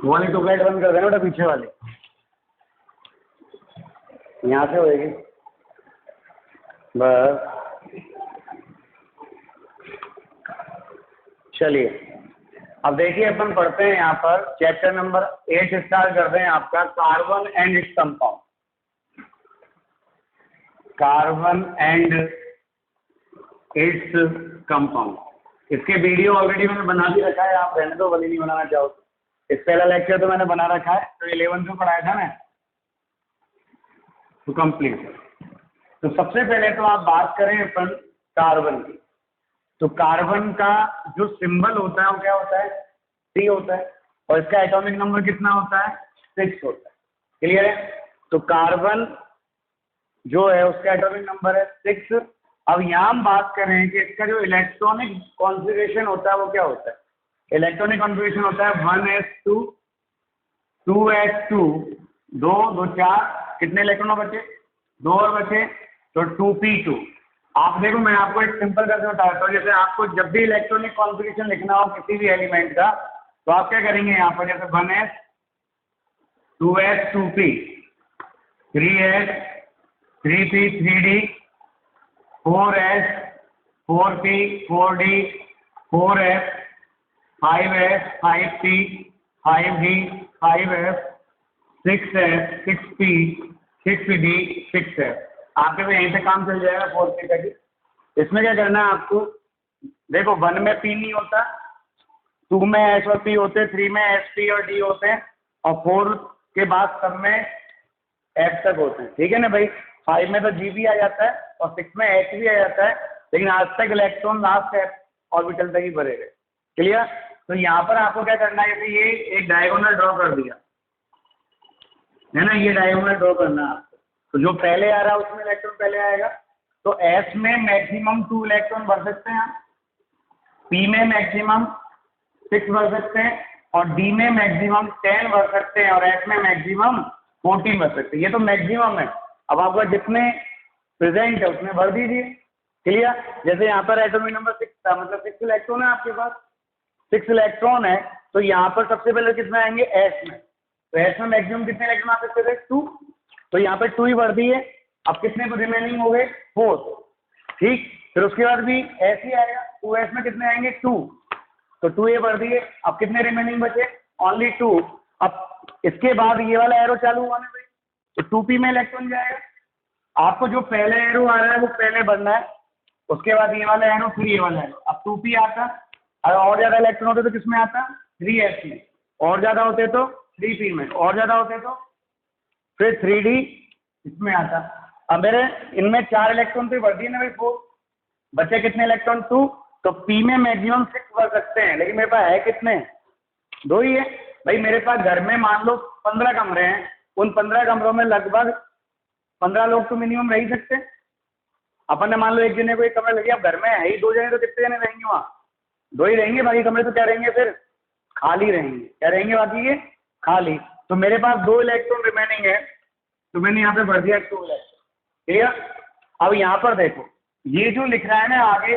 वो वाली ट्यूबलाइट बंद कर देना बेटा, पीछे वाली यहाँ से होएगी बस। चलिए अब देखिए अपन पढ़ते हैं यहाँ पर चैप्टर नंबर 8 स्टार्ट करते हैं आपका carbon and its compound. Carbon and its compound. इसके वीडियो ऑलरेडी मैंने बना भी रखा है, आप रहने दो, भले नहीं बनाना चाहो तो। इस पहला लेक्चर तो मैंने बना रखा है, तो 11 में पढ़ाया था ना, तो कंप्लीट। तो सबसे पहले तो आप बात करें अपन कार्बन की, तो कार्बन का जो सिंबल होता है वो क्या होता है, 3 होता है, और इसका एटॉमिक नंबर कितना होता है, 6 होता है। क्लियर है? तो कार्बन जो है उसका एटॉमिक नंबर है 6। अब यहाँ हम बात करें कि इसका जो इलेक्ट्रॉनिक कॉन्फ़िगरेशन होता है वो क्या होता है। इलेक्ट्रॉनिक कॉन्फ़िगरेशन होता है 1s2 2s2 2 2 4, कितने इलेक्ट्रॉन बचे, 2 और बचे, तो 2p2। आप देखो मैं आपको एक सिंपल करके बताता हूँ, जैसे आपको जब भी इलेक्ट्रॉनिक कॉन्फ़िगरेशन लिखना हो किसी भी एलिमेंट का, तो आप क्या करेंगे यहाँ पर, जैसे 1s 2s 2p 3s 3p 3d 4s 4p 4d 4f 5s 5p 5d 5f 6s 6p 6d 6f। आपके तो यहीं से काम चल जाएगा 4p तक। इसमें क्या करना है आपको, देखो 1 में p नहीं होता, 2 में s और p होते, 3 में s p और d होते हैं, और 4 के बाद सब में f तक होते हैं। ठीक है ना भाई। 5 में तो g भी आ जाता है और 6 में h भी आ जाता है, लेकिन आज तक इलेक्ट्रॉन लास्ट f ऑर्बिटल तक ही भरेगा। क्लियर? तो यहाँ पर आपको क्या करना है, जैसे ये एक डायगोनल ड्रॉ कर दिया है ना, ये डायगोनल ड्रॉ करना है। तो जो पहले आ रहा है उसमें इलेक्ट्रॉन पहले आएगा, तो S में मैक्सिमम 2 इलेक्ट्रॉन भर सकते हैं, P में मैक्सिमम 6 भर सकते हैं, और D में मैक्सिमम 10 भर सकते हैं, और F में मैक्सिमम 14 भर सकते हैं। ये तो मैक्सिमम है, अब आपका जितने प्रेजेंट है उसमें भर दीजिए। क्लियर? जैसे यहाँ पर एटॉमिक नंबर 6 था, मतलब 6 इलेक्ट्रॉन है आपके पास, 6 इलेक्ट्रॉन है, तो यहाँ पर सबसे पहले कितना आएंगे, S में। तो S में मैक्सिमम कितने इलेक्ट्रॉन आ सकते थे, 2, तो यहाँ पर 2 ही भर दिए। अब कितने रिमेनिंग हो गए, 4। ठीक, फिर उसके बाद भी S ही आएगा, 2s में कितने आएंगे, 2, तो 2 ये भर दिए। अब कितने रिमेनिंग बचे, ओनली 2। अब इसके बाद ये वाला एरो चालू हुआ ना भाई, तो 2p में इलेक्ट्रॉन जाएगा। आपको जो पहले एरो आ रहा है वो पहले भरना है, उसके बाद ये वाला एरो, फिर ये वाला एरो। अब 2p आता, अगर और ज्यादा इलेक्ट्रॉन होते तो किसमें आता, 3s में, और ज्यादा होते तो 3p में, और ज्यादा होते तो फिर 3d इसमें आता। अब मेरे इनमें 4 इलेक्ट्रॉन तो भर दिए ना भाई, 4 बचे कितने इलेक्ट्रॉन, 2। तो p में मैक्सिमम 6 भर सकते हैं, लेकिन मेरे पास है कितने, 2 ही है भाई। मेरे पास घर में मान लो 15 कमरे हैं, उन 15 कमरों में लगभग 15 लोग तो मिनिमम रह ही सकते हैं। अपन ने मान लो एक जने को एक कमरा लगे, अब घर में है ही 2 जने, तो कितने जने रहेंगे वहाँ, 2 ही रहेंगे। बाकी कमरे तो क्या रहेंगे, फिर खाली रहेंगे। क्या रहेंगे बाकी ये, खाली। तो मेरे पास 2 इलेक्ट्रॉन रिमेनिंग है, तो मैंने यहाँ पे भर दिया 2 इलेक्ट्रॉन। ठीक है? अब यहाँ पर देखो, ये जो लिख रहा है ना आगे,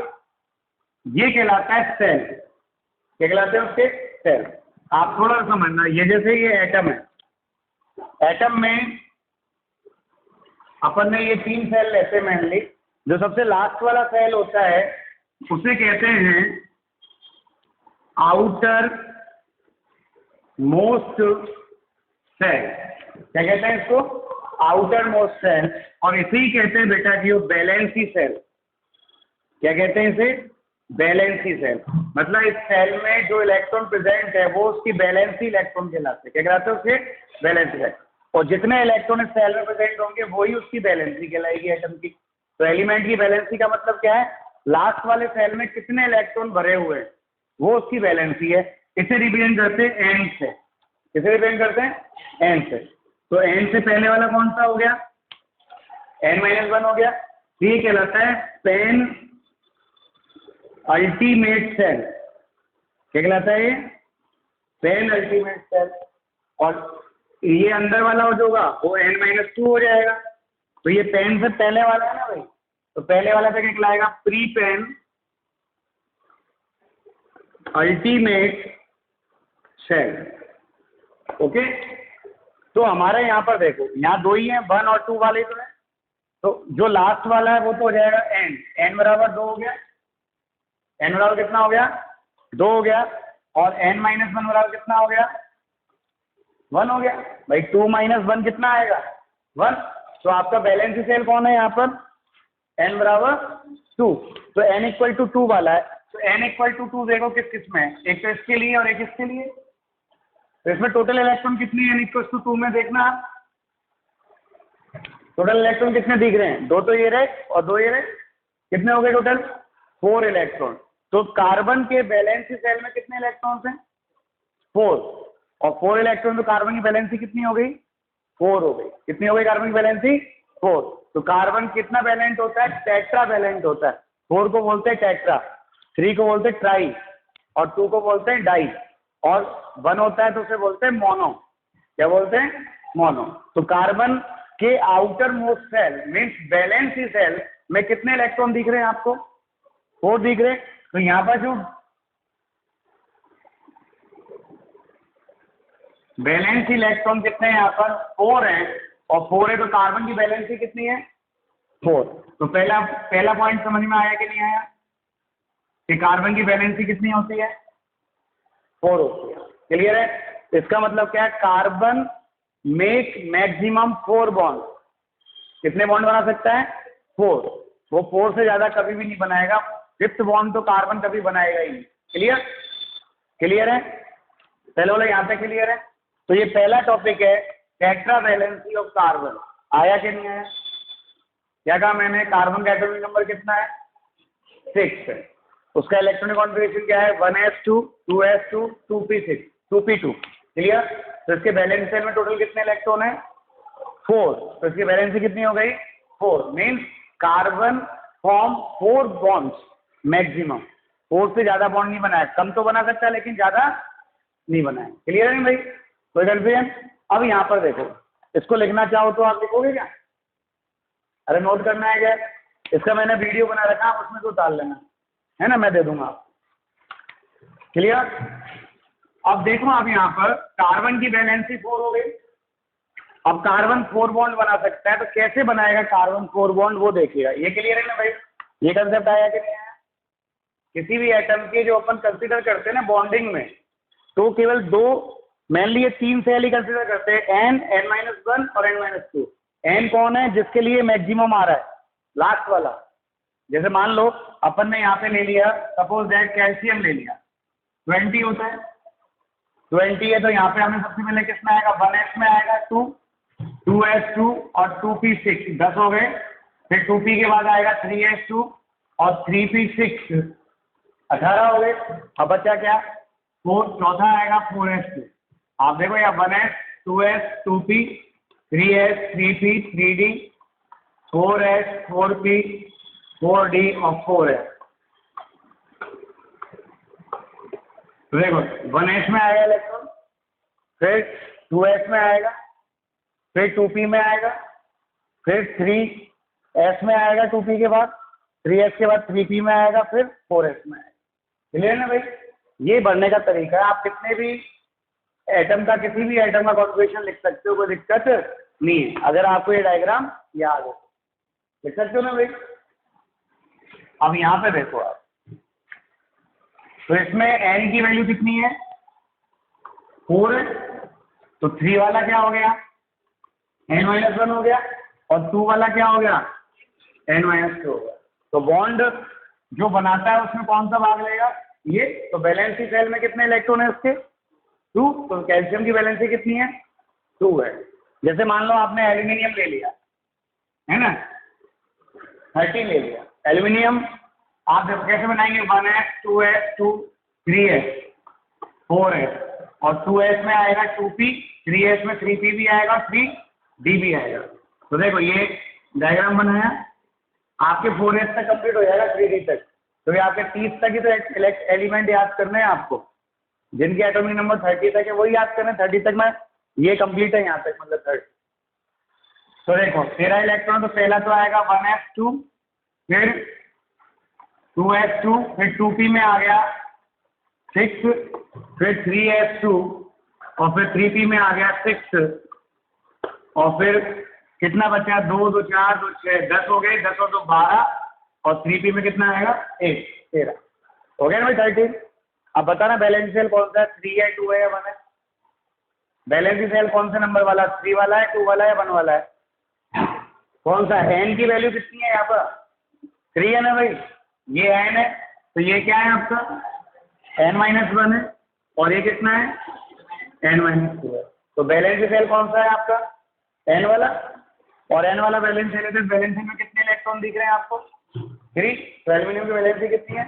ये कहलाता है सेल। क्या कहलाते हैं उसके, सेल। आप थोड़ा समझना, ये जैसे ये एटम है, एटम में अपन ने ये 3 सेल लेते हैं मेनली। जो सबसे लास्ट वाला सेल होता है उसे कहते हैं आउटर मोस्ट सेल। क्या कहते हैं इसको, आउटर मोस्ट सेल। और इसे ही कहते हैं बेटा कि वो बैलेंसी सेल। क्या कहते हैं इसे, बैलेंसी सेल। मतलब इस सेल में जो इलेक्ट्रॉन प्रेजेंट है वो उसकी बैलेंसी इलेक्ट्रॉन कहलाते हैं। क्या कहलाते हैं उसके, बैलेंसी इलेक्ट्रॉन। और जितने इलेक्ट्रॉन इस सेल में प्रेजेंट होंगे वही उसकी बैलेंसी कहलाएगी एटम की। तो एलिमेंट की बैलेंसी का मतलब क्या है, लास्ट वाले सेल में कितने इलेक्ट्रॉन भरे हुए हैं वो उसकी बैलेंसी है। इसे रिप्रेजेंट करते हैं एन से। किसे रिप्रेजेंट करते हैं, एन से। तो एन से पहले वाला कौन सा हो गया, n-1 हो गया। ये कहलाता है पेन अल्टीमेट सेल। क्या कहलाता है ये, पेन अल्टीमेट सेल। और ये अंदर वाला जो होगा वो n-2 हो जाएगा। तो ये पेन से पहले वाला है ना भाई, तो पहले वाला पे क्या कहलाएगा, pre penultimate shell. Okay, तो हमारे यहाँ पर देखो, यहाँ 2 ही है, 1 और 2 वाले तो है, तो जो लास्ट वाला है वो तो हो जाएगा n, n बराबर 2 हो गया, n बराबर कितना हो गया, 2 हो गया, और n माइनस 1 बराबर कितना हो गया, 1 हो गया भाई। 2 माइनस 1 कितना आएगा, 1। तो आपका बैलेंस सेल कौन है यहाँ पर, n बराबर 2, तो n इक्वल टू 2 वाला है, तो n इक्वल टू 2 देखो किस किस में है, एक तो इसके लिए और एक इसके लिए, तो इसमें टोटल इलेक्ट्रॉन कितनी है n इक्वल टू 2 में, देखना आप टोटल इलेक्ट्रॉन कितने दिख रहे हैं, 2 तो ये रहे और 2 ये रहे, कितने हो गए टोटल, 4 इलेक्ट्रॉन। तो कार्बन के वैलेंसी सेल में कितने इलेक्ट्रॉन्स हैं, 4, और 4 इलेक्ट्रॉन, तो कार्बन की वैलेंसी कितनी हो गई, 4 हो गई। कितनी हो गई कार्बन की वैलेंसी, 4। तो कार्बन कितना वैलेंट होता है, टेट्रा वैलेंट होता है। 4 को बोलते हैं टेट्रा, 3 को बोलते हैं ट्राई, और 2 को बोलते हैं डाई, और 1 होता है तो उसे बोलते हैं मोनो। क्या बोलते हैं, मोनो। तो कार्बन के outermost shell means valency shell में कितने इलेक्ट्रॉन दिख रहे हैं आपको, 4 दिख रहे हैं। तो यहाँ पर जो वैलेंसी इलेक्ट्रॉन कितने हैं यहाँ पर, 4 हैं, और 4 है तो कार्बन की वैलेंसी कितनी है, 4। तो पहला पॉइंट समझ में आया कि नहीं आया, कि कार्बन की वैलेंसी कितनी होती है, 4 होती है। क्लियर है, इसका मतलब क्या है, कार्बन मेक मैक्सिमम 4 बॉन्ड। कितने बॉन्ड बना सकता है, 4। वो 4 से ज्यादा कभी भी नहीं बनाएगा, 5th बॉन्ड तो कार्बन कभी बनाएगा ही नहीं। क्लियर, क्लियर है, पहले वाला यहाँ पे क्लियर है। तो ये पहला टॉपिक है, टेट्रा वैलेंसी ऑफ कार्बन। आया कि नहीं आया, क्या कहा मैंने, कार्बन का एटॉमिक नंबर कितना है, 6 है, उसका इलेक्ट्रॉनिक कॉन्फ़िगरेशन क्या है, 1s2 2s2 2p6 2p2। Clear. तो इसके वैलेंस सेल में टोटल कितने इलेक्ट्रॉन है, 4। तो इसकी वैलेंसी कितनी हो गई, 4। Means carbon form 4 bonds maximum, 4 से ज्यादा बॉन्ड नहीं बनाया, कम तो बना सकता है लेकिन ज्यादा नहीं बनाए। क्लियर है भाई, कोई कन्फ्यूजन। अब यहाँ पर देखो, इसको लिखना चाहो तो आप लिखोगे क्या, अरे नोट करना है क्या, इसका मैंने वीडियो बना रखा, आप उसमें तो डाल लेना है ना, मैं दे दूंगा। क्लियर। अब देखो, आप यहाँ पर कार्बन की वैलेंसी 4 हो गई। अब कार्बन 4 बॉन्ड बना सकता है, तो कैसे बनाएगा कार्बन 4 बॉन्ड वो देखिएगा। ये क्लियर है ना भाई, ये कंसेप्ट आया कि नहीं आया। किसी भी एटम के जो अपन कंसीडर करते हैं ना बॉन्डिंग में, तो केवल 2, मेनली ये 3 सेल ही कंसीडर करते हैं, n, n-1 और n-2। n कौन है, जिसके लिए मैक्सिमम आ रहा है, लास्ट वाला। जैसे मान लो अपन ने यहाँ पे ले लिया, सपोज दैट कैल्शियम ले लिया, 20 होता है, 20 है, तो यहाँ पे हमें सबसे पहले कितना आएगा, 1s में आएगा 2, 2s2 और 2p6, 10 हो गए। फिर 2p के बाद आएगा 3s2 और 3p6, 18 हो गए। अब बचा क्या, 4, चौथा आएगा 4s2। आप देखो यहाँ 1s 2s 2p 3s 3p 3d 4s 4p 4d और 4s। तो देखो 1s में आएगा इलेक्ट्रॉन, फिर 2s में आएगा, फिर 2p में आएगा, फिर 3s में आएगा 2p के बाद, 3s के बाद 3p में आएगा, फिर 4s में आएगा। क्लियर ना भाई, ये बढ़ने का तरीका है। आप कितने भी एटम का, किसी भी एटम का कॉन्फ़िगरेशन लिख सकते हो, कोई दिक्कत नहीं है, अगर आपको ये डायग्राम याद हो। लिख सकते हो ना भाई। अब यहाँ पे देखो आप, तो इसमें n की वैल्यू कितनी है, 4 है, तो 3 वाला क्या हो गया, n-1 हो गया, और 2 वाला क्या हो गया, n-2 हो गया। तो बॉन्ड जो बनाता है उसमें कौन सा भाग लेगा, ये। तो वैलेंसी सेल में कितने इलेक्ट्रॉन है उसके, 2। तो कैल्शियम की वैलेंसी कितनी है, 2 है। जैसे मान लो आपने एल्यूमिनियम ले लिया है ना, 30 ले लिया एल्यूमिनियम। आप देखो कैसे बनाएंगे, 1s 2s 2 3s 4s और 2s में आएगा 2p, 3s में 3p भी आएगा, 3d भी आएगा। तो देखो ये डायग्राम बनाया, आपके 4s तक कंप्लीट हो जाएगा, 3d तक। तो ये आपके 30 तक ही तो एलिमेंट याद करने हैं आपको, जिनके एटॉमिक नंबर 30 तक है वही याद करना है। 30 तक में ये कंप्लीट है यहाँ तक, मतलब 30। तो देखो 13 इलेक्ट्रॉन, तो पहला तो आएगा 1s2, फिर 2s2, फिर 2p में आ गया 6, फिर 3s2, और फिर 3p में आ गया 6, और फिर कितना बचा, 2 2 4 2 6 10 हो गए, 10 और 2 12, और 3p में कितना आएगा 8 13 हो गया ना भाई 13। अब बताना बैलेंस सेल कौन सा है, 3 है 2 है या 1 है। बैलेंस सेल कौन से नंबर वाला, 3 वाला है 2 वाला है या 1 वाला है, कौन सा। n की वैल्यू कितनी है यहाँ पर 3 है ना भाई, ये n है, तो ये क्या है आपका n-1 है, और ये कितना है n-2 है। तो बैलेंस सेल कौन सा है आपका n वाला, और n वाला बैलेंस सेल है, तो बैलेंस सेल में कितने इलेक्ट्रॉन दिख रहे हैं आपको 3। तो एल्यूमिनियम की वैलेंसी कितनी है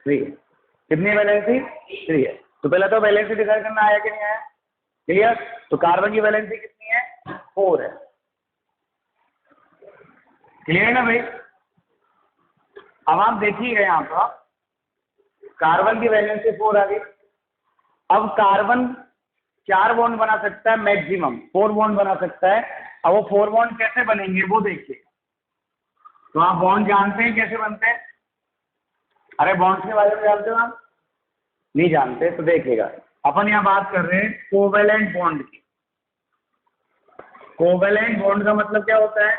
3 है, कितनी वैलेंसी 3 है। तो पहले तो वैलेंसी डिसाइड करना आया कि नहीं आया, क्लियर। तो कार्बन की वैलेंसी कितनी है 4 है, क्लियर है ना भाई। अब आप देखिएगा यहाँ पर कार्बन की वैलेंसी 4 आ गई। अब कार्बन 4 बॉन्ड बना सकता है मैक्सिमम, 4 बॉन्ड बना सकता है। अब वो 4 बॉन्ड कैसे बनेंगे वो देखिए। तो आप बॉन्ड जानते हैं कैसे बनते हैं, अरे बॉन्ड्स के बारे में जानते हो आप, नहीं जानते तो देखिएगा। अपन यहाँ बात कर रहे हैं कोवेलेंट बॉन्ड की। कोवेलेंट बॉन्ड का मतलब क्या होता है,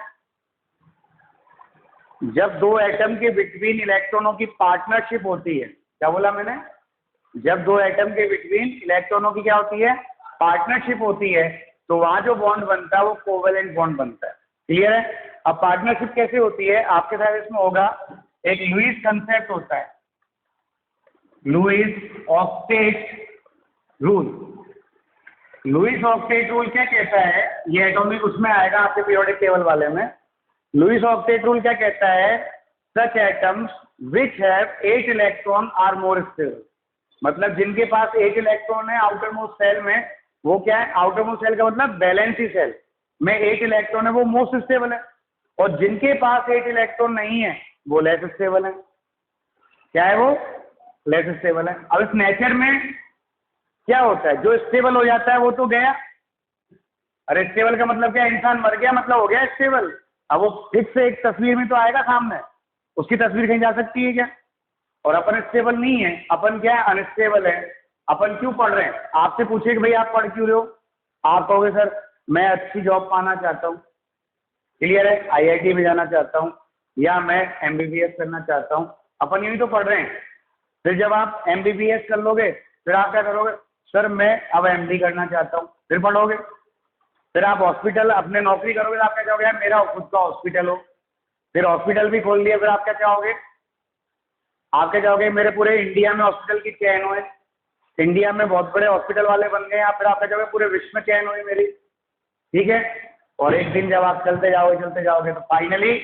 जब दो एटम के बिटवीन इलेक्ट्रॉनों की पार्टनरशिप होती है। क्या बोला मैंने, जब दो एटम के बिटवीन इलेक्ट्रॉनों की क्या होती है पार्टनरशिप होती है, तो वहां जो बॉन्ड बनता है वो कोवेलेंट बॉन्ड बनता है, क्लियर है। अब पार्टनरशिप कैसे होती है आपके साथ इसमें होगा, एक लुईस कंसेप्ट होता है, Lewis octet rule. Lewis octet rule क्या कहता है, ये एटॉमिक उसमें आएगा आपके पीरियोडिक टेबल वाले में। लुईस ऑक्टेट रूल क्या कहता है, such atoms which have 8 electron are more stable. मतलब जिनके पास 8 इलेक्ट्रॉन है आउटर मोस्ट सेल में, वो क्या है, आउटर मोस्ट सेल का मतलब वैलेंसी सेल में 8 इलेक्ट्रॉन है वो मोस्ट स्टेबल है, और जिनके पास 8 इलेक्ट्रॉन नहीं है वो लेस स्टेबल है। क्या है वो, लेस स्टेबल है। अब इस नेचर में क्या होता है, जो स्टेबल हो जाता है वो तो गया। अरे स्टेबल का मतलब क्या, इंसान मर गया मतलब हो गया स्टेबल। अब वो फिक्स से एक तस्वीर में तो आएगा सामने, उसकी तस्वीर कहीं जा सकती है क्या। और अपन स्टेबल नहीं है, अपन क्या है अनस्टेबल है। अपन क्यों पढ़ रहे हैं, आपसे पूछे कि भाई आप पढ़ क्यों रहे हो, आप कहोगे सर मैं अच्छी जॉब पाना चाहता हूँ, क्लियर है, IIT में जाना चाहता हूँ, या मैं MBBS करना चाहता हूँ। अपन यही तो पढ़ रहे हैं। फिर जब आप MBBS कर लोगे फिर आप क्या करोगे, सर मैं अब MD करना चाहता हूँ, फिर पढ़ोगे। फिर आप हॉस्पिटल अपने नौकरी करोगे तो आप क्या चाहोगे, यार मेरा खुद का हॉस्पिटल हो। फिर हॉस्पिटल भी खोल लिया, फिर आप क्या चाहोगे, आप क्या चाहोगे मेरे पूरे इंडिया में हॉस्पिटल की चैन हो, इंडिया में बहुत बड़े हॉस्पिटल वाले बन गए हैं, फिर आप क्या चाहोगे पूरे विश्व में चैन हुई मेरी, ठीक है। और एक दिन जब आप चलते जाओगे तो फाइनली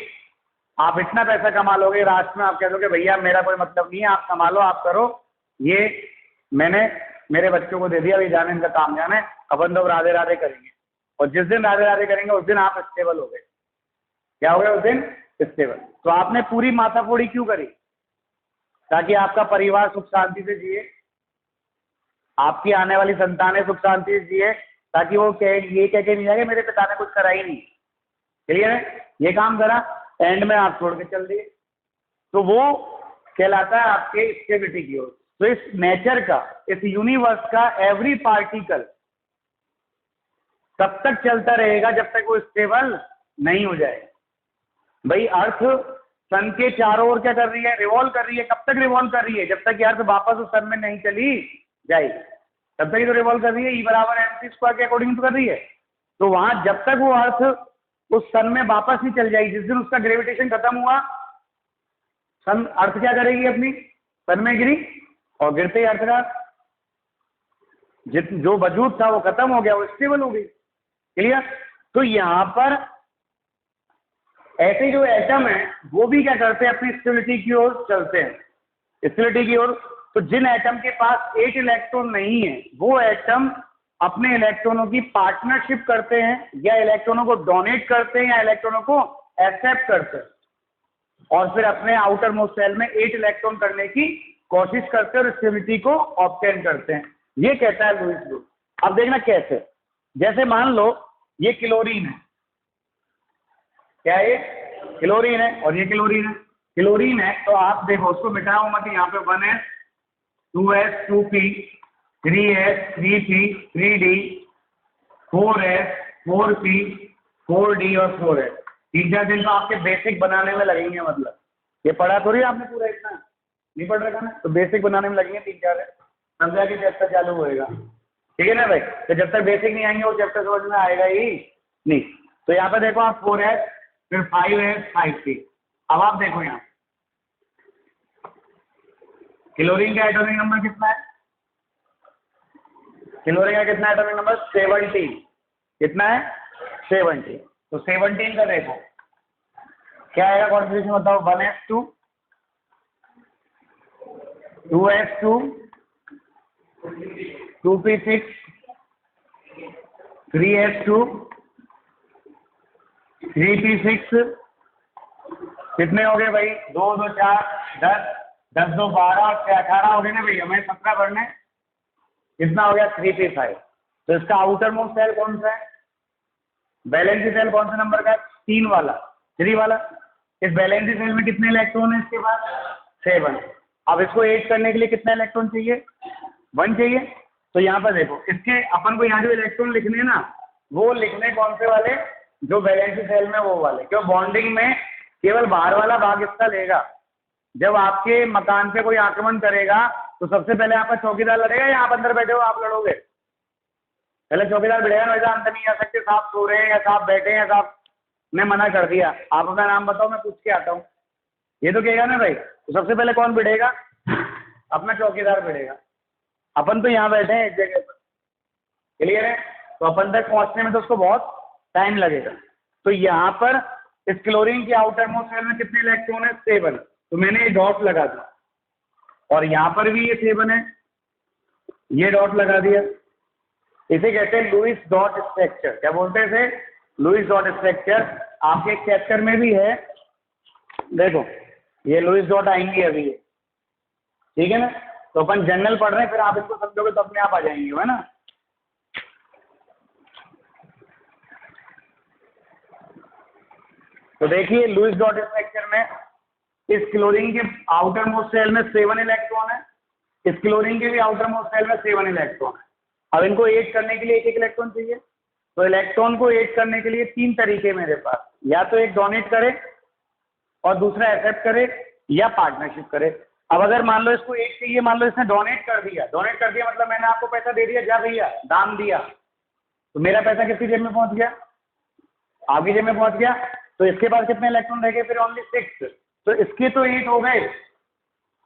आप इतना पैसा कमा लोगे राष्ट्र में, आप कह दोगे भैया मेरा कोई मतलब नहीं है, आप संभालो आप करो, ये मैंने मेरे बच्चों को दे दिया, अभी जाने इनका काम जाना है, अपन तो राधे राधे करेंगे। और जिस दिन राधे राधे करेंगे उस दिन आप स्टेबल हो गए। क्या हो गया उस दिन, स्टेबल। तो आपने पूरी माथाफोड़ी क्यों करी, ताकि आपका परिवार सुख शांति से जिए, आपकी आने वाली संतानें सुख शांति से जिए, ताकि वो ये कह के नहीं जाएगा मेरे पिता ने कुछ करा ही नहीं, क्लियर है। ये काम करा, एंड में आप छोड़ के चल दिए, तो वो कहलाता है आपके स्टेबिलिटी की ओर। तो इस नेचर का, इस यूनिवर्स का एवरी पार्टिकल तब तक चलता रहेगा जब तक वो स्टेबल नहीं हो जाए। भाई अर्थ सन के चारों ओर क्या कर रही है, रिवॉल्व कर रही है। कब तक रिवॉल्व कर रही है, जब तक अर्थ वापस उस सन में नहीं चली जाएगी, तब तक ही तो रिवॉल्व कर रही है। E=mc² के अकॉर्डिंग तो कर रही है। तो वहां जब तक वो अर्थ उस सन में वापस नहीं चल जाएगी, जिस दिन उसका ग्रेविटेशन खत्म हुआ, सन अर्थ क्या करेगी, अपनी सन में गिरी, और गिरते ही अर्थ का जो वजूद था वो खत्म हो गया, वो स्टेबल हो गई, क्लियर। तो यहां पर ऐसे जो एटम है वो भी क्या करते हैं, अपनी स्टेबिलिटी की ओर चलते हैं, स्टेबिलिटी की ओर। तो जिन एटम के पास 8 इलेक्ट्रॉन नहीं है वो एटम अपने इलेक्ट्रॉनों की पार्टनरशिप करते हैं, या इलेक्ट्रॉनों को डोनेट करते हैं, या इलेक्ट्रॉनों को एक्सेप्ट करते हैं, और फिर अपने आउटर मोस्ट सेल में 8 इलेक्ट्रॉन करने की कोशिश करते हैं और स्टेबिलिटी को ऑब्टेन करते हैं। ये कहता है लुईस रूल। अब देखना कैसे, जैसे मान लो ये क्लोरीन है, क्या ये क्लोरीन है, और ये क्लोरीन है, क्लोरीन है, तो आप देखो उसको मिटाओ मत, यहाँ पे 1s 2s 2p 3s 3p 3d 4s 4p 4d और 4s। 3-4 दिन तो आपके बेसिक बनाने में लगेंगे। मतलब ये पढ़ा थोड़ी आपने पूरा, इतना नहीं पढ़ रखा ना, तो बेसिक बनाने में लगेंगे 3-4 दिन, तब जाके चैप्टर चालू होएगा। ठीक है ना भाई? तो जब तक बेसिक नहीं आएंगे वो चैप्टर समझ में आएगा ही नहीं। तो यहाँ पे देखो आप 4s फिर 5s 5p। अब आप देखो यहाँ क्लोरीन का एटॉमिक नंबर कितना है? क्लोरीन का कितना एटॉमिक नंबर? 17। कितना है? 17। तो 17 का देखो क्या आएगा कॉन्फ़िगरेशन, बताओ। 1s2 2s2 2p6 3s2 3p6। कितने हो गए भाई? 2 2 4 10 10 2 12 6 18 हो गए ना भाई। हमें 17 भरने। कितना हो गया? 3p5। तो इसका आउटर मोस्ट सेल कौन सा है? वैलेंसी सेल कौन सा नंबर का है? 3 वाला, 3 वाला। इस वैलेंसी सेल में कितने इलेक्ट्रॉन है इसके पास? 7। अब इसको 8 करने के लिए कितना इलेक्ट्रॉन चाहिए? 1 चाहिए। तो यहाँ पर देखो इसके अपन को यहाँ जो इलेक्ट्रॉन लिखने हैं ना, वो लिखने कौन से वाले? जो वैलेंसी सेल में वो वाले। क्यों? बॉन्डिंग में केवल बाहर वाला भाग इसका लेगा। जब आपके मकान पे कोई आक्रमण करेगा तो सबसे पहले आपका चौकीदार लड़ेगा या आप अंदर बैठे हो आप लड़ोगे? पहले चौकीदार बैठेगा ना, वैसा अंदर नहीं आ सकते, साहब सो रहे हैं या साहब बैठे हैं, साहब ने मना कर दिया, आप अपना नाम बताओ मैं पूछ के आता हूँ, ये तो कहेगा ना भाई। तो सबसे पहले कौन बैठेगा? अपना चौकीदार बैठेगा। अपन तो यहाँ बैठे हैं एक जगह पर, क्लियर है? तो अपन तक पहुँचने में तो उसको बहुत टाइम लगेगा। तो यहाँ पर इस क्लोरीन की आउटर मोस्ट सेल में कितने इलेक्ट्रॉन है? 7। तो मैंने ये डॉट लगा दिया और यहाँ पर भी ये 7 है, ये डॉट लगा दिया। इसे कहते हैं लुईस डॉट स्ट्रक्चर। क्या बोलते हैं इसे? Lewis dot structure. आपके एक चैप्टर में भी है, देखो ये लुईस डॉट आएंगी अभी, ठीक है ना? तो अपन जनरल पढ़ रहे हैं, फिर आप इसको समझोगे तो अपने आप आ जाएंगे, है ना? तो देखिए लुईस डॉट स्ट्रक्चर में इस क्लोरीन के आउटर मोस्ट सेल में 7 इलेक्ट्रॉन है, इस क्लोरीन के भी आउटर मोस्ट सेल में 7 इलेक्ट्रॉन है। अब इनको 8 करने के लिए एक इलेक्ट्रॉन चाहिए। तो इलेक्ट्रॉन को 8 करने के लिए 3 तरीके मेरे पास, या तो एक डोनेट करे और दूसरा एक्सेप्ट करे या पार्टनरशिप करे। अब अगर मान लो इसको 8 चाहिए, मान लो इसने डोनेट कर दिया। डोनेट कर दिया मतलब मैंने आपको पैसा दे दिया, जा भैया दान दिया, तो मेरा पैसा किसकी जेब में पहुंच गया? आपकी जेब में पहुंच गया। तो इसके पास कितने इलेक्ट्रॉन रह गए? फिर ओनली 6। तो इसके तो 8 हो गए,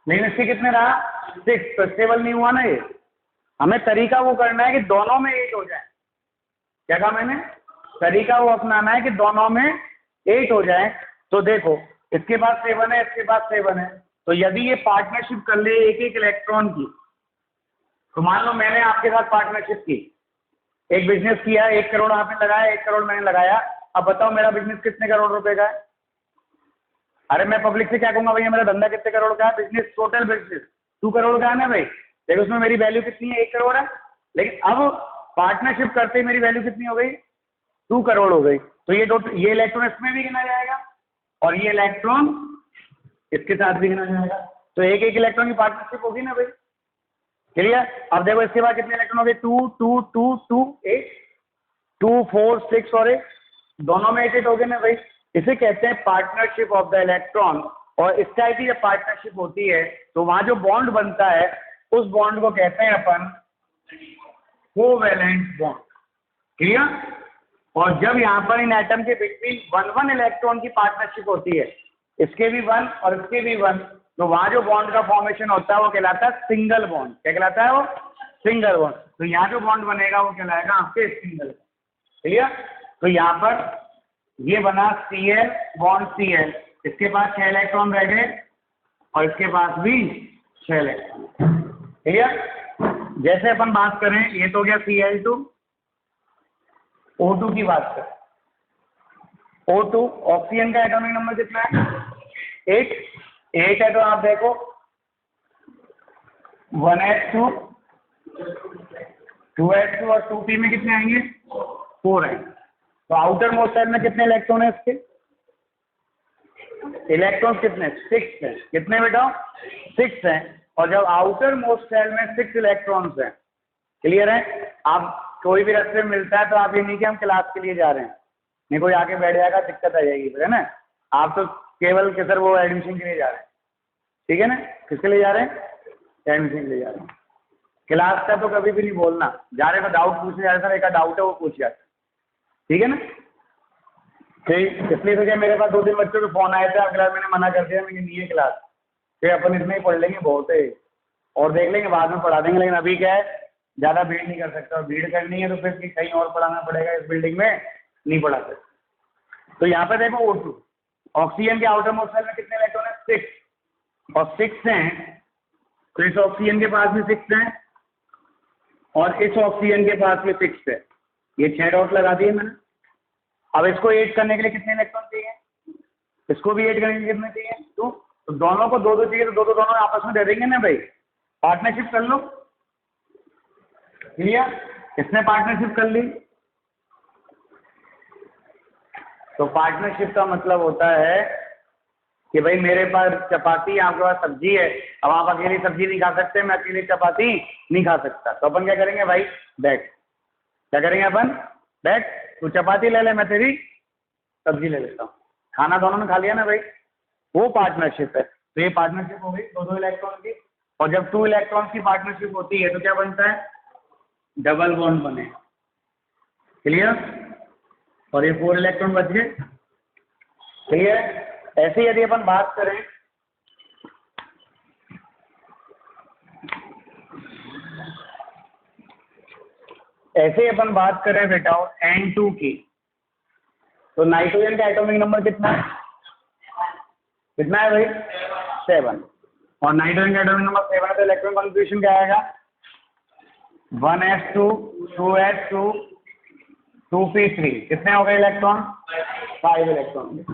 लेकिन इसके कितने रहा? 6। तो स्टेबल नहीं हुआ ना ये। हमें तरीका वो करना है कि दोनों में 8 हो जाए। क्या कहा मैंने? तरीका वो अपनाना है कि दोनों में 8 हो जाए। तो देखो इसके पास 7 है, इसके पास 7 है। तो यदि ये पार्टनरशिप कर ले एक एक इलेक्ट्रॉन की, तो मान लो मैंने आपके साथ पार्टनरशिप की, एक बिजनेस किया, 1 करोड़ आपने लगाया, 1 करोड़ मैंने लगाया। अब बताओ मेरा बिजनेस कितने करोड़ रुपए का है? अरे मैं पब्लिक से क्या कहूंगा? भैया मेरा धंधा कितने करोड़ का है? बिजनेस, टोटल बिजनेस 2 करोड़ का है ना भाई। देखो उसमें मेरी वैल्यू कितनी है? 1 करोड़ है। लेकिन अब पार्टनरशिप करते ही मेरी वैल्यू कितनी हो गई? 2 करोड़ हो गई। तो ये इलेक्ट्रॉन इसमें भी गिना जाएगा और ये इलेक्ट्रॉन इसके साथ भी गिना जाएगा। तो एक एक इलेक्ट्रॉन की पार्टनरशिप होगी ना भाई, क्लियर? अब देखो इसके बाद कितने इलेक्ट्रॉन हो गए? 2 2 2 2 8 2 4 6 और 8, दोनों में 8 हो गए ना भाई। इसे कहते हैं पार्टनरशिप ऑफ द इलेक्ट्रॉन। और इस टाइप की जब पार्टनरशिप होती है तो वहां जो बॉन्ड बनता है उस बॉन्ड को कहते हैं अपन कोवैलेंट बॉन्ड, क्लियर? और जब यहाँ पर इन एटम के बिटवीन 1 इलेक्ट्रॉन की पार्टनरशिप होती है, इसके भी 1 और इसके भी 1, तो वहां जो बॉन्ड का फॉर्मेशन होता है वो कहलाता है सिंगल बॉन्ड। क्या कहलाता है वो? Single bond. तो यहाँ जो बॉन्ड बनेगा वो कहलाएगा आपके सिंगल बॉन्ड, क्लियर? तो यहाँ पर ये बना Cl बॉन्ड Cl, इसके पास 6 इलेक्ट्रॉन रह गए और इसके पास भी 6 इलेक्ट्रॉन, क्लियर? जैसे अपन बात करें, ये तो हो गया Cl2, O2 की बात करें। O2 ऑक्सीजन का एटॉमिक नंबर कितना है? 8 है। तो आप देखो 1s2 2s2 और 2p में कितने आएंगे? 4 है। तो आउटर मोस्ट सेल में कितने इलेक्ट्रॉन है इसके? इलेक्ट्रॉन कितने? 6 है। कितने बेटा? 6 है। और जब आउटर मोस्ट सेल में 6 इलेक्ट्रॉन्स हैं क्लियर है? आप कोई भी रास्ते में मिलता है तो आप ये नहीं कि हम क्लास के लिए जा रहे हैं, नहीं कोई आके बैठ जाएगा दिक्कत आ जाएगी फिर, है ना? आप तो केवल के सर वो एडमिशन के लिए जा रहे हैं, ठीक है ना? किसके लिए जा रहे हैं? एडमिशन के लिए जा रहे हैं। क्लास का तो कभी भी नहीं बोलना, जा रहे तो डाउट पूछने जा रहे सर, एक डाउट है वो पूछ जाते, ठीक है ना? ठीक, इसलिए तो क्या मेरे पास 2-3 बच्चों के फ़ोन आए थे, अब क्लास मैंने मना कर दिया, मैंने नहीं है क्लास, फिर अपन इसमें ही पढ़ लेंगे बहुत है और देख लेंगे बाद में पढ़ा देंगे, लेकिन अभी क्या है ज़्यादा भीड़ नहीं कर सकता, भीड़ करनी है तो फिर कहीं और पढ़ाना पड़ेगा, इस बिल्डिंग में नहीं पढ़ा सकते। तो यहाँ पे देखो O2, ऑक्सीजन के आउटर मोस्ट सेल में कितने इलेक्ट्रॉन है? 6, और 6 हैं तो इस ऑक्सीजन के पास भी 6 हैं और इस ऑक्सीजन के पास भी 6 है, ये 6 डॉट लगा दिए मैंने। अब इसको ऐड करने के लिए कितने इलेक्ट्रॉन चाहिए? इसको भी ऐड करने के लिए कितने चाहिए? 2, तो दोनों को 2-2 चाहिए, तो 2-2 दोनों आपस में दे देंगे ना भाई, पार्टनरशिप कर लो। क्लियर? किसने पार्टनरशिप कर ली? तो पार्टनरशिप का मतलब होता है कि भाई मेरे पास चपाती, आपके पास सब्जी है, अब आप अकेली सब्जी नहीं खा सकते, मैं अकेली चपाती नहीं खा सकता, तो अपन क्या करेंगे भाई? बैठ, क्या करेंगे अपन? बैठ, तू चपाती ले ले, मैं तेरी सब्जी ले लेता हूँ, खाना दोनों ने खा लिया ना भाई, वो पार्टनरशिप है। तो ये पार्टनरशिप हो गई 2-2 इलेक्ट्रॉन की, और जब 2 इलेक्ट्रॉन की पार्टनरशिप होती है तो क्या बनता है? डबल बॉन्ड बने। क्लियर? और ये 4 इलेक्ट्रॉन बच गए। क्लियर? ऐसे यदि अपन बात करें बेटा N2 की, तो नाइट्रोजन का एटॉमिक नंबर कितना है? कितना है भाई? 7, और नाइट्रोजन का एटॉमिक नंबर 7 है तो इलेक्ट्रॉन कॉन्फ़िगरेशन क्या आएगा? 1s2 2s2 2p3, कितने हो गए इलेक्ट्रॉन? 5 इलेक्ट्रॉन,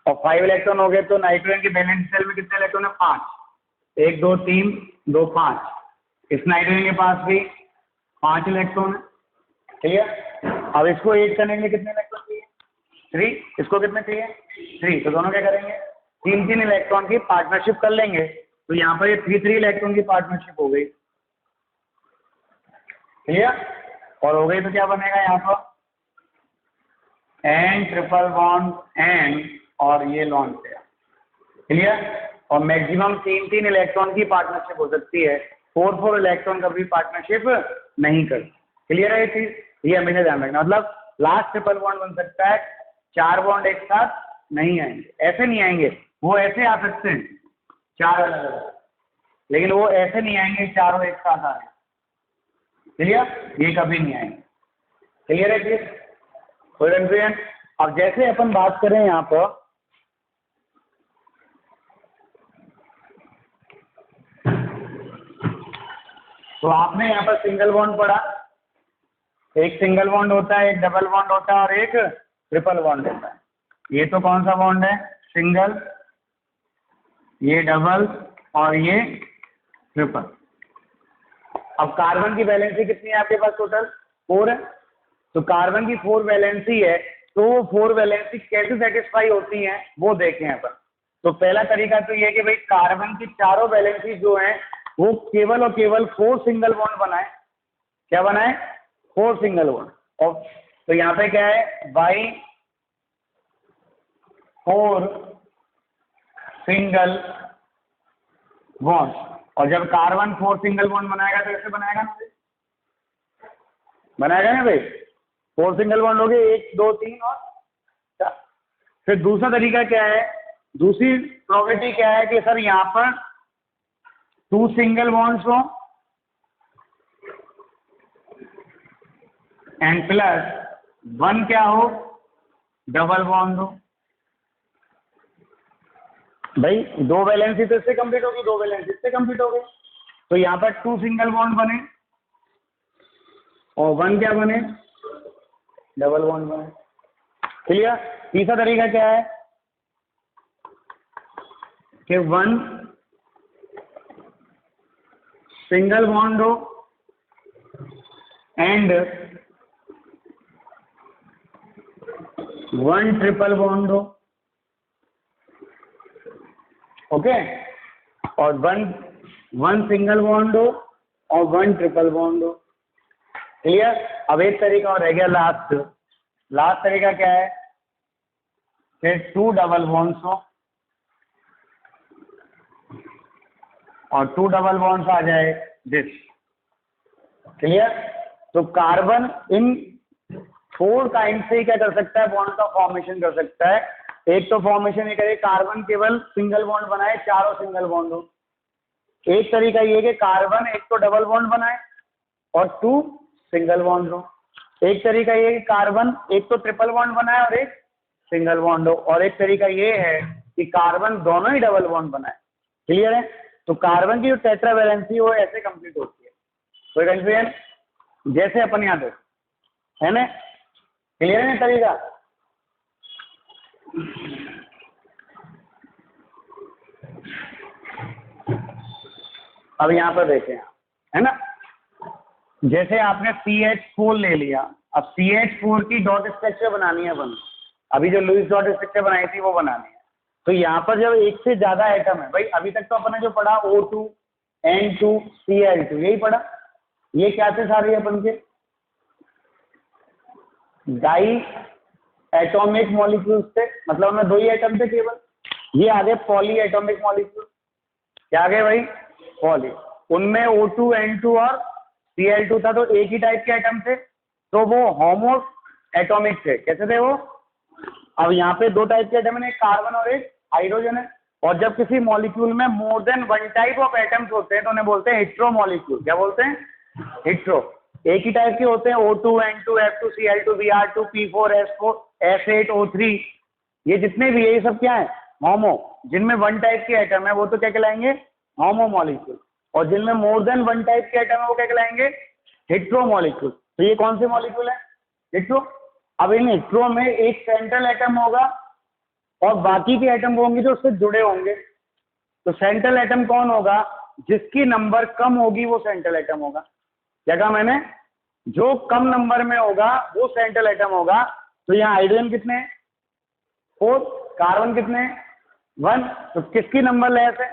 और 5 इलेक्ट्रॉन हो गए तो नाइट्रोजन की वैलेंस सेल में कितने इलेक्ट्रॉन है? 5, 1 2 3 2 5, इस नाइट्रोजन के पास भी 5 इलेक्ट्रॉन है। क्लियर? अब इसको ऐड करने के लिए कितने इलेक्ट्रॉन चाहिए? 3, इसको कितने चाहिए? 3, तो दोनों क्या करेंगे? 3-3 इलेक्ट्रॉन की पार्टनरशिप कर लेंगे, तो यहाँ पर ये 3-3 इलेक्ट्रॉन की पार्टनरशिप हो गई। क्लियर? और हो गई तो क्या बनेगा यहाँ पर? N ट्रिपल बॉन्ड N और ये लॉन्ग पेयर। क्लियर? और मैक्सिमम 3-3 इलेक्ट्रॉन की पार्टनरशिप हो सकती है, 4-4 इलेक्ट्रॉन कभी पार्टनरशिप नहीं कर। क्लियर है ये चीज? ये हमेशा ध्यान रखना, मतलब लास्ट ट्रिपल बॉन्ड बन सकता है, 4 बॉन्ड एक साथ नहीं आएंगे, ऐसे नहीं आएंगे, वो ऐसे आ सकते हैं 4 अलग, लेकिन वो ऐसे नहीं आएंगे चारों एक साथ आ रहे। क्लियर? ये कभी नहीं आएंगे। क्लियर है चीज? कोई कंफ्यूजन? अब जैसे अपन बात करें यहाँ पर, तो आपने यहाँ पर सिंगल बॉन्ड पढ़ा, एक सिंगल बॉन्ड होता है, एक डबल बॉन्ड होता है और एक ट्रिपल बॉन्ड होता है। ये तो कौन सा बॉन्ड है? सिंगल, ये डबल और ये ट्रिपल। अब कार्बन की वैलेंसी कितनी है आपके पास? टोटल 4 है, तो कार्बन की 4 वैलेंसी है, तो वो 4 वैलेंसी कैसे सेटिस्फाई होती हैं वो देखें अपन। तो पहला तरीका तो ये है कि भाई कार्बन की चारों वैलेंसी जो हैं वो केवल और केवल 4 सिंगल बॉन्ड बनाए। क्या बनाए? 4 सिंगल बॉन्ड। और तो यहाँ पे क्या है? बाई 4 सिंगल बॉन्ड, और जब कार्बन 4 सिंगल बॉन्ड बनाएगा तो ऐसे बनाएगा ना, बनाएगा ना भाई? 4 सिंगल बॉन्ड हो गए, 1 2 3 और 4। फिर दूसरा तरीका क्या है? दूसरी प्रॉपर्टी क्या है कि सर यहाँ पर 2 सिंगल बॉन्ड्स हो एंड प्लस 1 क्या हो? डबल बॉन्ड हो। भाई 2 वैलेंसी तो इससे कंप्लीट होगी, 2 वैलेंसी इससे कंप्लीट हो गई, तो यहाँ पर 2 सिंगल बॉन्ड बने और 1 क्या बने? डबल बॉन्ड बने। क्लियर? तीसरा तरीका क्या है कि 1 सिंगल बॉन्ड हो एंड 1 ट्रिपल बॉन्ड हो। ओके? और 1 सिंगल बॉन्ड हो और 1 ट्रिपल बॉन्ड हो। क्लियर। अब एक तरीका और रह गया लास्ट। लास्ट तरीका क्या है, फिर 2 डबल बॉन्ड्स हो और 2 डबल बॉन्ड्स आ जाए दिस। क्लियर। तो कार्बन इन 4 काइंड से ही क्या कर सकता है, बॉन्ड का फॉर्मेशन कर सकता है। एक तो फॉर्मेशन ये करे कार्बन केवल सिंगल बॉन्ड बनाए, चारों सिंगल बॉन्ड हो। एक तरीका ये कि कार्बन एक तो डबल बॉन्ड बनाए और 2 सिंगल बॉन्ड हो। एक तरीका ये कि कार्बन एक तो ट्रिपल बॉन्ड बनाए और एक सिंगल बॉन्ड हो। और एक तरीका ये है कि कार्बन दोनों ही डबल बॉन्ड बनाए। क्लियर है। तो कार्बन की जो टेट्रा वैलेंसी वो ऐसे कंप्लीट होती है। कोई कंफ्यूजन, जैसे अपन यहाँ देखो है ना, क्लियर है ना तरीका। अब यहाँ पर देखें है ना, जैसे आपने CH4 ले लिया, अब CH4 की डॉट स्ट्रक्चर बनानी है अपन। अभी जो लुईस डॉट स्ट्रक्चर बनाई थी वो बनानी है। तो यहाँ पर जब एक से ज्यादा आइटम है, भाई अभी तक तो अपन ने जो पढ़ा O2 N2 Cl2 यही पढ़ा। ये क्या थे सारे अपन के डाई एटॉमिक मॉलिक्यूल्स थे, मतलब हमें 2 ही एटम थे केवल। ये आगे पॉली एटॉमिक मॉलिक्यूल, क्या आ गए भाई, पॉली। उनमें O2 N2 और Cl2 था, तो एक ही टाइप के एटम थे, तो वो होमो एटॉमिक थे। कैसे थे वो। अब यहाँ पे 2 टाइप के एटम है, एक कार्बन और एक हाइड्रोजन है। और जब किसी मॉलिक्यूल में more than 1 type of atoms होते हैं तो उन्हें बोलते हैं हेट्रो मॉलिक्यूल। क्या बोलते हैं, हेट्रो। एक ही टाइप के होते हैं O2 N2 F2 Cl2 Br2 P4 S4 S8 O3, ये जितने भी है ये सब क्या है, होमो। जिनमें 1 टाइप के एटम है वो तो क्या कहलाएंगे, होमो मॉलिक्यूल। और जिनमें मोर देन 1 टाइप के एटम है वो क्या कहलाएंगे, हेट्रो मॉलिक्यूल। तो ये कौन से मॉलिक्यूल है, हेट्रो। अब इन हेट्रो में एक सेंट्रल एटम होगा और बाकी के एटम होंगे जो उससे जुड़े होंगे। तो सेंट्रल एटम कौन होगा, जिसकी नंबर कम होगी वो सेंट्रल एटम होगा। क्या कहा मैंने, जो कम नंबर में होगा वो सेंट्रल एटम होगा। तो यहाँ हाइड्रोजन कितने हैं, 4, कार्बन कितने हैं, 1। तो किसकी नंबर लेस है,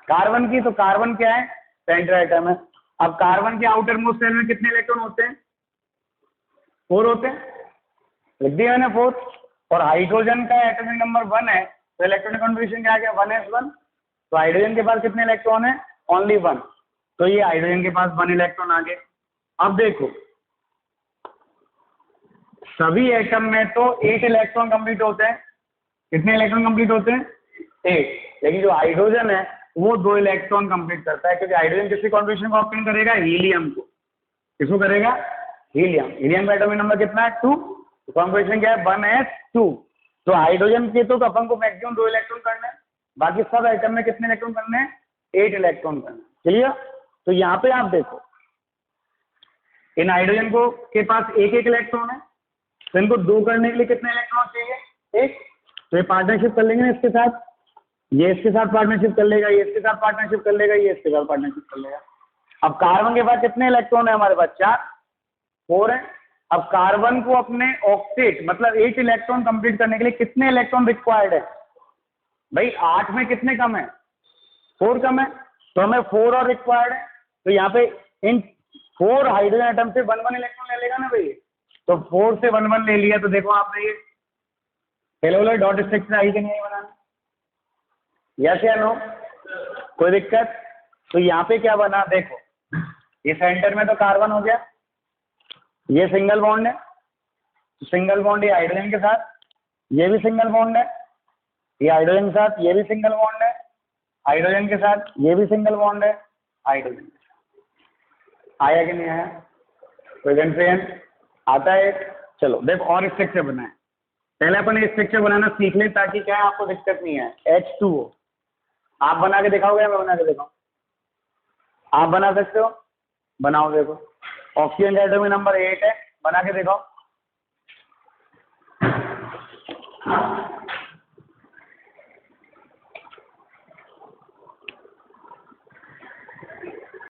कार्बन की। तो कार्बन क्या है, सेंट्रल एटम है। अब कार्बन के आउटर मोस्ट शेल में कितने इलेक्ट्रॉन होते हैं, 4 होते हैं, लिख दिया मैंने 4। और हाइड्रोजन का एटॉमिक नंबर 1 है, तो इलेक्ट्रॉनिक कॉन्फ़िगरेशन क्या आ गया, 1s1। तो हाइड्रोजन के पास कितने इलेक्ट्रॉन है, ओनली 1। तो ये हाइड्रोजन के पास 1 इलेक्ट्रॉन आ गए। अब देखो सभी एटम में तो 8 इलेक्ट्रॉन कंप्लीट होते हैं। कितने इलेक्ट्रॉन कंप्लीट होते हैं, 8। लेकिन जो हाइड्रोजन है वो 2 इलेक्ट्रॉन कंप्लीट करता है, क्योंकि हाइड्रोजन किसी कॉन्फ़िगरेशन को ऑब्टेन करेगा, हीलियम को। किसको करेगा, हीलियम। हीलियम का एटॉमिक नंबर कितना है, 2। तो कॉन्फ़िगरेशन क्या है, 1s2। तो हाइड्रोजन के तो अपन को मैक्सिमम 2 इलेक्ट्रॉन करने हैं, बाकी सब एटम में कितने इलेक्ट्रॉन करने हैं, 8 इलेक्ट्रॉन करने। क्लियर। तो यहाँ पे आप देखो इन हाइड्रोजन को के पास एक इलेक्ट्रॉन है, तो इनको 2 करने के लिए कितने इलेक्ट्रॉन चाहिए, 1। तो ये पार्टनरशिप कर लेंगे ना इसके साथ, ये इसके साथ पार्टनरशिप कर लेगा, ये इसके साथ पार्टनरशिप कर लेगा, ये इसके साथ पार्टनरशिप कर लेगा। अब कार्बन के पास कितने इलेक्ट्रॉन है हमारे पास, 4 है। अब कार्बन को अपने ऑक्टेट मतलब 8 इलेक्ट्रॉन कंप्लीट करने के लिए कितने इलेक्ट्रॉन रिक्वायर्ड है, भाई 8 में कितने कम है, 4 कम है, तो हमें 4 और रिक्वायर्ड है। तो यहाँ पे इन 4 हाइड्रोजन एटम से 1 इलेक्ट्रॉन ले लेगा ना भाई। तो 4 से 1 ले लिया, तो देखो आपने ये हेलो डॉट स्ट्रक्चर आई कि नहीं बनाना, यस या नो, कोई दिक्कत। तो यहाँ पे क्या बना, देखो ये सेंटर में तो कार्बन हो गया, ये सिंगल बॉन्ड है, तो सिंगल बॉन्ड ये हाइड्रोजन के साथ, ये भी सिंगल बॉन्ड है, ये हाइड्रोजन के साथ, ये भी सिंगल बॉन्ड है, हाइड्रोजन के साथ ये भी सिंगल बॉन्ड है, हाइड्रोजन। आया कि नहीं आया, कोई कंफ्यूजन आता है। चलो देखो और स्ट्रक्चर बनाए, पहले अपन ये स्ट्रक्चर बनाना सीख लें ताकि क्या है आपको दिक्कत नहीं है। H2O आप बना के दिखाओगे या मैं बना के दिखाऊं, आप बना सकते हो, बनाओ। देखो ऑक्सीजन का एटॉमिक नंबर 8 है, बना के दिखाओ।